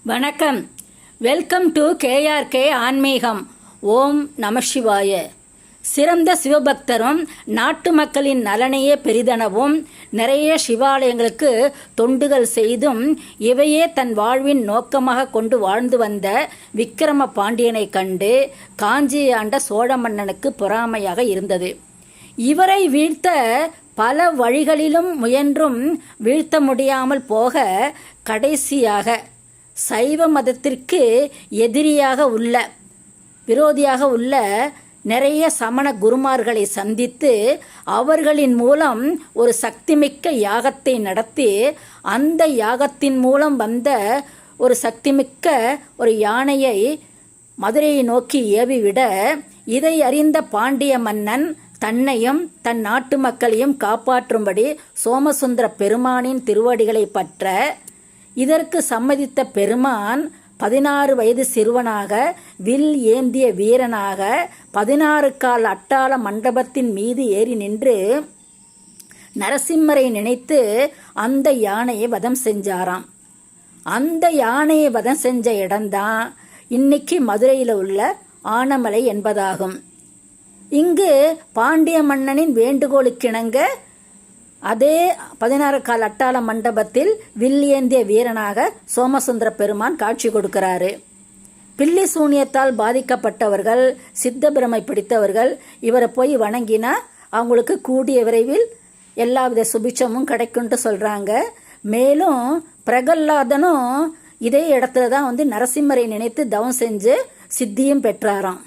வணக்கம். Welcome to KRK ஆன்மீகம். ஓம் நம சிவாய. சிறந்த சிவபக்தரும் நாட்டு மக்களின் நலனையே பெரிதெனவும் நிறைய சிவாலயங்களுக்கு தொண்டுகள் செய்தும் இவையே தன் வாழ்வின் நோக்கமாக கொண்டு வாழ்ந்து வந்த விக்கிரம பாண்டியனை கண்டு காஞ்சியை ஆண்ட சோழ மன்னனுக்கு பொறாமையாக இருந்தது. இவரை வீழ்த்த பல வழிகளிலும் முயன்றும் வீழ்த்த முடியாமல் போக கடைசியாக சைவ மதத்திற்கு விரோதியாக உள்ள நிறைய சமண குருமார்களை சந்தித்து அவர்களின் மூலம் ஒரு சக்திமிக்க யாகத்தை நடத்தி அந்த யாகத்தின் மூலம் வந்த ஒரு சக்திமிக்க ஒரு யானையை மதுரையை நோக்கி ஏவிவிட இதை அறிந்த பாண்டிய மன்னன் தன்னையும் தன் நாட்டு மக்களையும் காப்பாற்றும்படி சோமசுந்தர பெருமானின் திருவடிகளை பற்ற இதற்கு சம்மதித்த பெருமான் 16 வயது சிறுவனாக வில் ஏந்திய வீரனாக 16 கால் அட்டாள மண்டபத்தின் மீது ஏறி நின்று நரசிம்மரை நினைத்து அந்த யானையை வதம் செஞ்சாராம். அந்த யானையை வதம் செஞ்ச இடம்தான் இன்னைக்கு மதுரையில் உள்ள ஆனமலை என்பதாகும். இங்கு பாண்டிய மன்னனின் வேண்டுகோளுக்கிணங்க அதே 16 கால் அட்டாள மண்டபத்தில் வில்லியேந்திய வீரனாக சோமசுந்தர பெருமான் காட்சி கொடுக்கிறாரு. பில்லி சூனியத்தால் பாதிக்கப்பட்டவர்கள், சித்த பிரமை பிடித்தவர்கள் இவரை போய் வணங்கினா அவங்களுக்கு கூடிய விரைவில் எல்லாவித சுபிட்சமும் கிடைக்கும்ட்டு சொல்கிறாங்க. மேலும் பிரகல்லாதனும் இதே இடத்துல தான் நரசிம்மரை நினைத்து தவம் செஞ்சு சித்தியும் பெற்றாராம்.